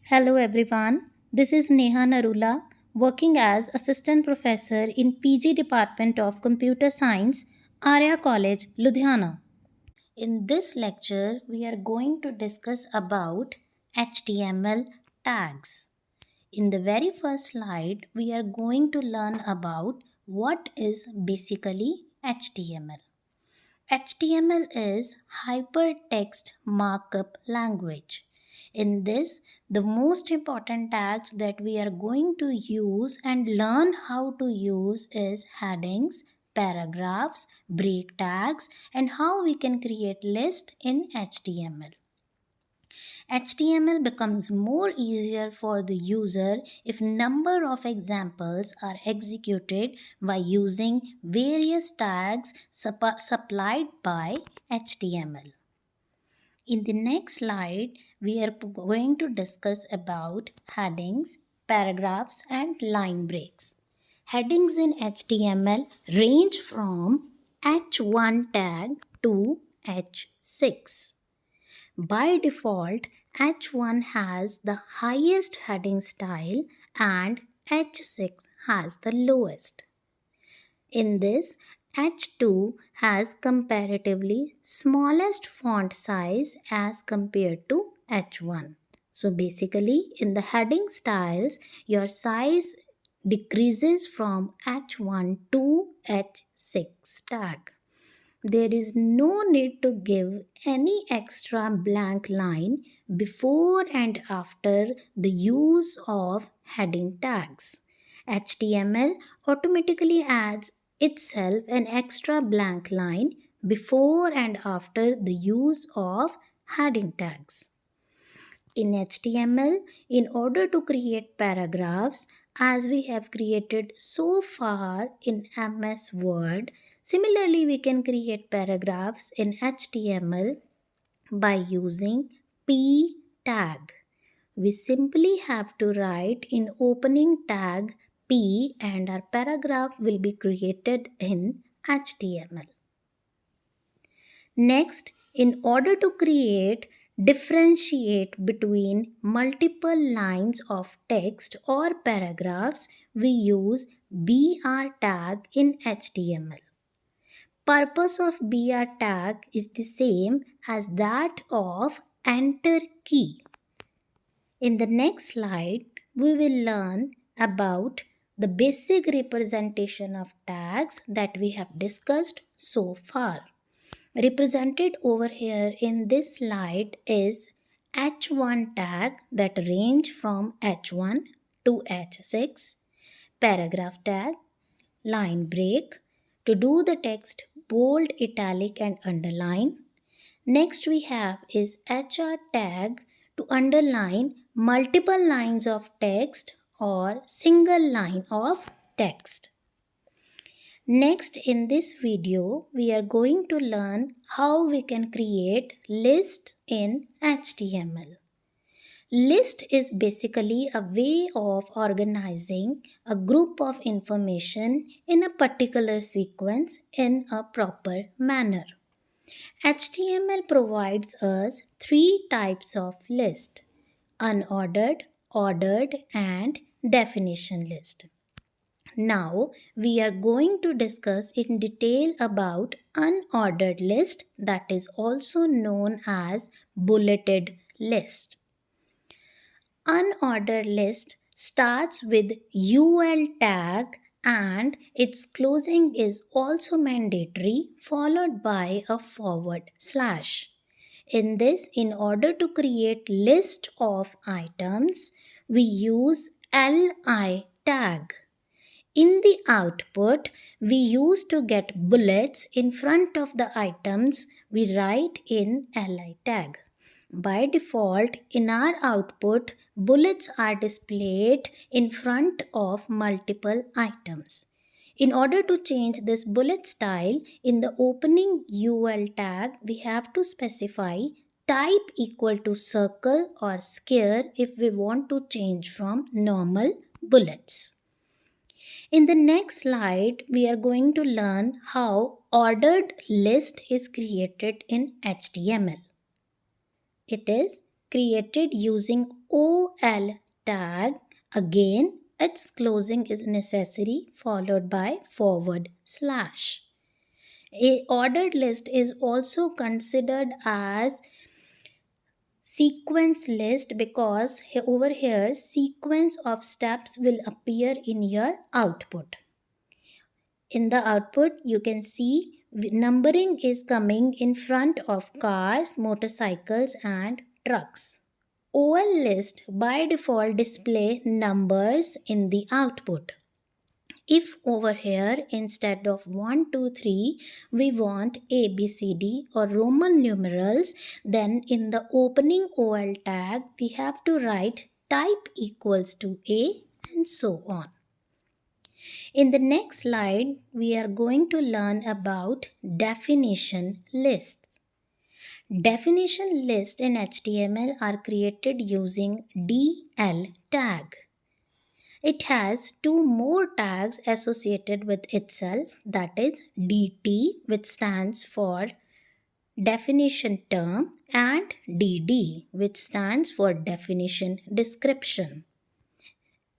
Hello everyone, this is Neha Narula, working as Assistant Professor in PG Department of Computer Science, Arya College Ludhiana. In this lecture, we are going to discuss about HTML tags. In the very first slide, we are going to learn about what is basically HTML. HTML is Hypertext Markup Language. In this, the most important tags that we are going to use and learn how to use is headings, paragraphs, break tags, and how we can create list in HTML. HTML becomes more easier for the user if number of examples are executed by using various tags supplied by HTML. In the next slide, we are going to discuss about headings, paragraphs and line breaks. Headings in HTML range from H1 tag to H6. By default, H1 has the highest heading style and H6 has the lowest. In this, H2 has comparatively smallest font size as compared to H1. So basically, in the heading styles, your size decreases from H1 to H6 tag. There is no need to give any extra blank line before and after the use of heading tags. HTML automatically adds itself an extra blank line before and after the use of heading tags. In HTML, in order to create paragraphs, as we have created so far in MS Word, similarly we can create paragraphs in HTML by using p tag. We simply have to write in opening tag p and our paragraph will be created in HTML. Next, in order to differentiate between multiple lines of text or paragraphs, we use BR tag in HTML. Purpose of BR tag is the same as that of enter key. In the next slide, we will learn about the basic representation of tags that we have discussed so far. Represented over here in this slide is H1 tag that range from H1 to H6, paragraph tag, line break, to do the text bold, italic and underline. Next we have is HR tag to underline multiple lines of text or single line of text. Next, in this video, we are going to learn how we can create lists in HTML. List is basically a way of organizing a group of information in a particular sequence in a proper manner. HTML provides us three types of list: unordered, ordered, and definition list. Now we are going to discuss in detail about unordered list, that is also known as bulleted list. Unordered list starts with UL tag and its closing is also mandatory, followed by a forward slash. In this, in order to create list of items, we use LI tag. In the output, we used to get bullets in front of the items we write in li tag. By default, in our output, bullets are displayed in front of multiple items. In order to change this bullet style, in the opening UL tag, we have to specify type equal to circle or square if we want to change from normal bullets. In the next slide, we are going to learn how ordered list is created in HTML. It is created using OL tag, again its closing is necessary followed by forward slash. A ordered list is also considered as sequence list because over here sequence of steps will appear in your output. In the output you can see numbering is coming in front of cars, motorcycles and trucks. OL list by default display numbers in the output. If over here instead of 1, 2, 3 we want A, B, C, D or Roman numerals, then in the opening OL tag we have to write type equals to A and so on. In the next slide, we are going to learn about definition lists. Definition lists in HTML are created using DL tag. It has two more tags associated with itself, that is DT, which stands for definition term, and DD, which stands for definition description.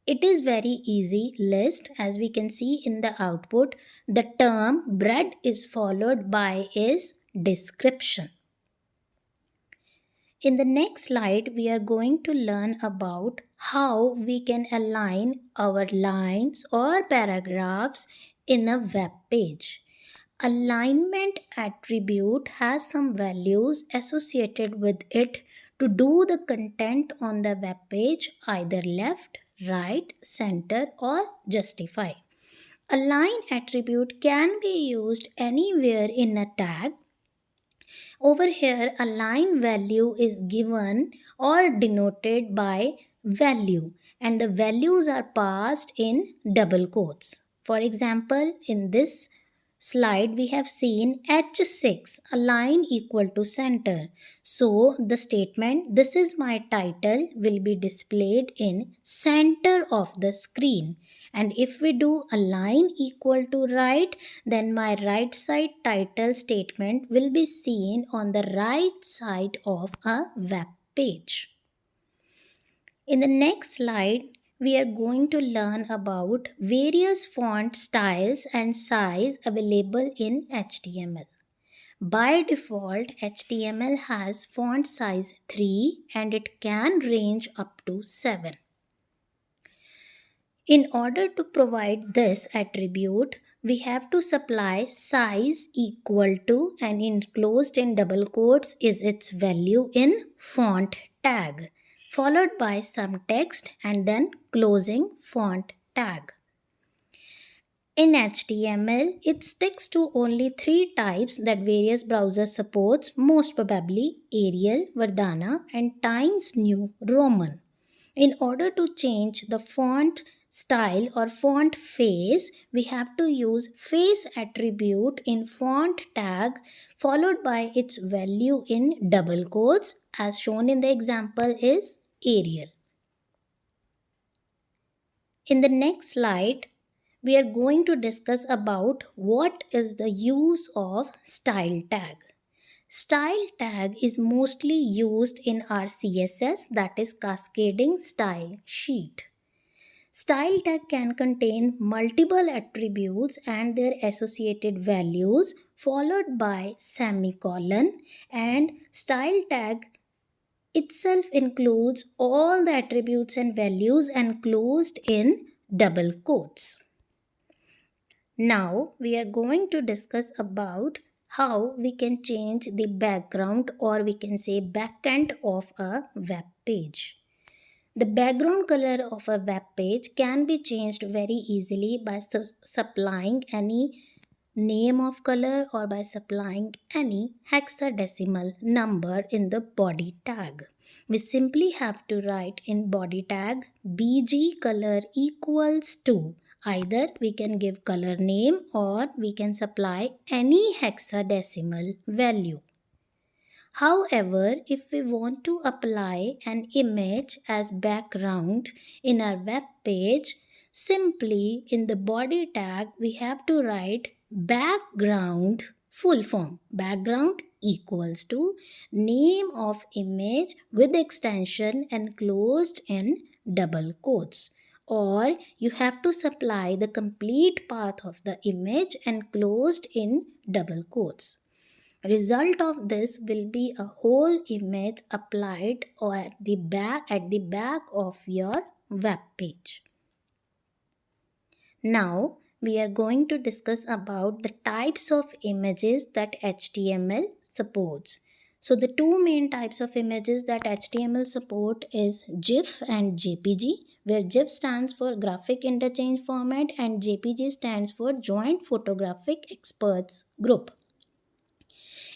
It is very easy list. As we can see in the output, the term bread is followed by its description. In the next slide, we are going to learn about how we can align our lines or paragraphs in a web page. Alignment attribute has some values associated with it to do the content on the web page either left, right, center or justify. Align attribute can be used anywhere in a tag. Over here, a line value is given or denoted by value and the values are passed in double quotes. For example, in this slide we have seen H6, a line equal to center. So the statement, this is my title, will be displayed in center of the screen. And if we do a line equal to right, then my right side title statement will be seen on the right side of a web page. In the next slide, we are going to learn about various font styles and size available in HTML. By default, HTML has font size 3 and it can range up to 7. In order to provide this attribute, we have to supply size equal to and enclosed in double quotes is its value in font tag, followed by some text and then closing font tag. In HTML, it sticks to only 3 types that various browsers supports, most probably Arial, Verdana and Times New Roman. In order to change the font style or font face, we have to use face attribute in font tag followed by its value in double quotes as shown in the example is Arial. In the next slide, we are going to discuss about what is the use of style tag. Style tag is mostly used in our CSS, that is cascading style sheet. Style tag can contain multiple attributes and their associated values followed by semicolon, and style tag itself includes all the attributes and values enclosed in double quotes. Now we are going to discuss about how we can change the background or we can say backend of a web page. The background color of a web page can be changed very easily by supplying any name of color or by supplying any hexadecimal number in the body tag. We simply have to write in body tag BG color equals to. Either we can give color name or we can supply any hexadecimal value. However, if we want to apply an image as background in our web page, simply in the body tag we have to write background full form, background equals to name of image with extension enclosed in double quotes, or you have to supply the complete path of the image enclosed in double quotes. Result of this will be a whole image applied or at the back of your web page. Now we are going to discuss about the types of images that HTML supports. So the two main types of images that HTML support is GIF and JPG, where GIF stands for graphic interchange format and JPG stands for joint photographic experts group.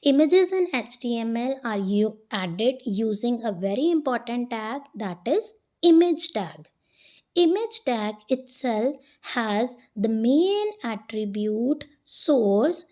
Images in HTML are added using a very important tag, that is image tag. Image tag itself has the main attribute source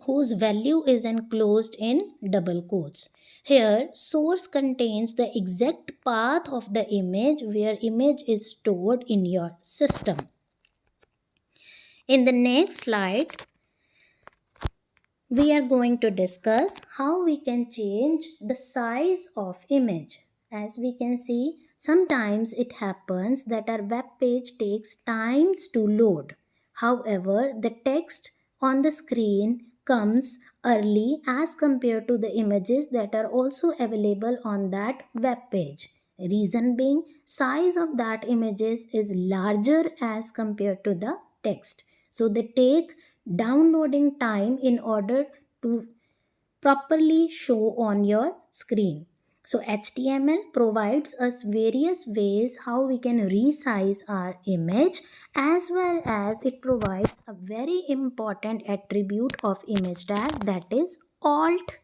whose value is enclosed in double quotes. Here source contains the exact path of the image where image is stored in your system. In the next slide, we are going to discuss how we can change the size of image. As we can see, sometimes it happens that our web page takes times to load. However, the text on the screen comes early as compared to the images that are also available on that web page. Reason being, size of that images is larger as compared to the text. So they take downloading time in order to properly show on your screen. So HTML provides us various ways how we can resize our image, as well as it provides a very important attribute of image tag, that is alt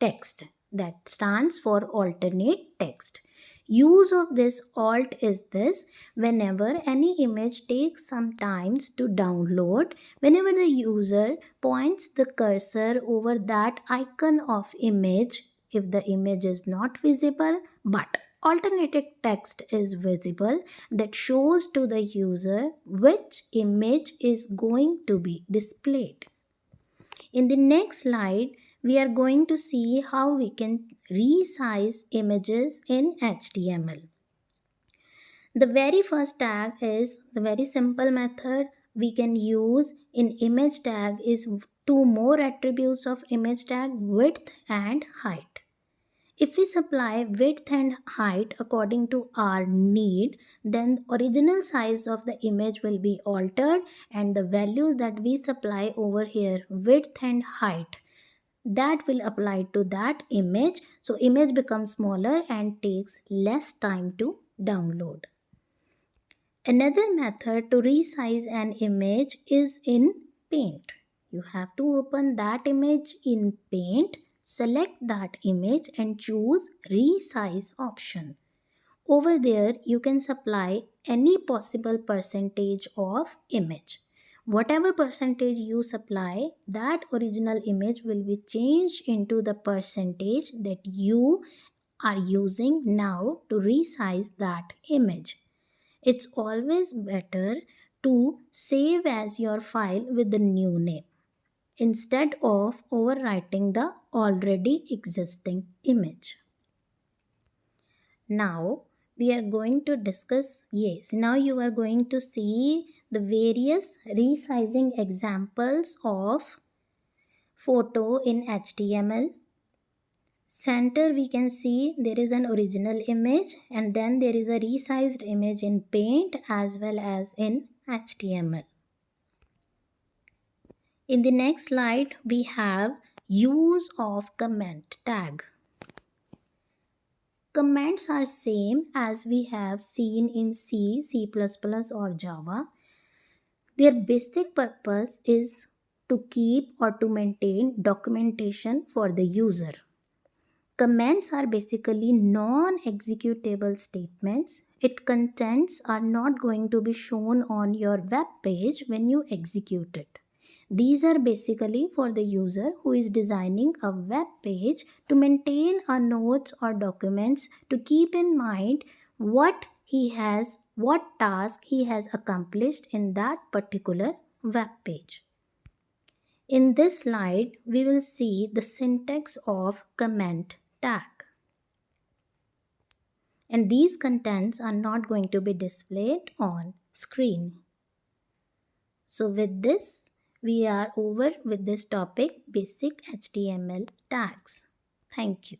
text, that stands for alternate text. Use of this alt is this: whenever any image takes some times to download, whenever the user points the cursor over that icon of image, if the image is not visible but alternative text is visible, that shows to the user which image is going to be displayed. In the next slide, we are going to see how we can resize images in HTML. The very first tag is the very simple method we can use in image tag is two more attributes of image tag, width and height. If we supply width and height according to our need, then original size of the image will be altered and the values that we supply over here, width and height, that will apply to that image. So image becomes smaller and takes less time to download. Another method to resize an image is in Paint. You have to open that image in Paint, select that image and choose Resize option. Over there, you can supply any possible percentage of image. Whatever percentage you supply, that original image will be changed into the percentage that you are using now to resize that image. It's always better to save as your file with the new name instead of overwriting the already existing image. Now we are going to discuss, now you are going to see the various resizing examples of photo in HTML. Center, we can see there is an original image and then there is a resized image in Paint as well as in HTML. In the next slide, we have use of comment tag. Comments are same as we have seen in C, C++ or Java. Their basic purpose is to keep or to maintain documentation for the user. Comments are basically non-executable statements. Its contents are not going to be shown on your web page when you execute it. These are basically for the user who is designing a web page to maintain a notes or documents to keep in mind what task he has accomplished in that particular web page. In this slide, we will see the syntax of comment tag. And these contents are not going to be displayed on screen. So with this, we are over with this topic, basic HTML tags. Thank you.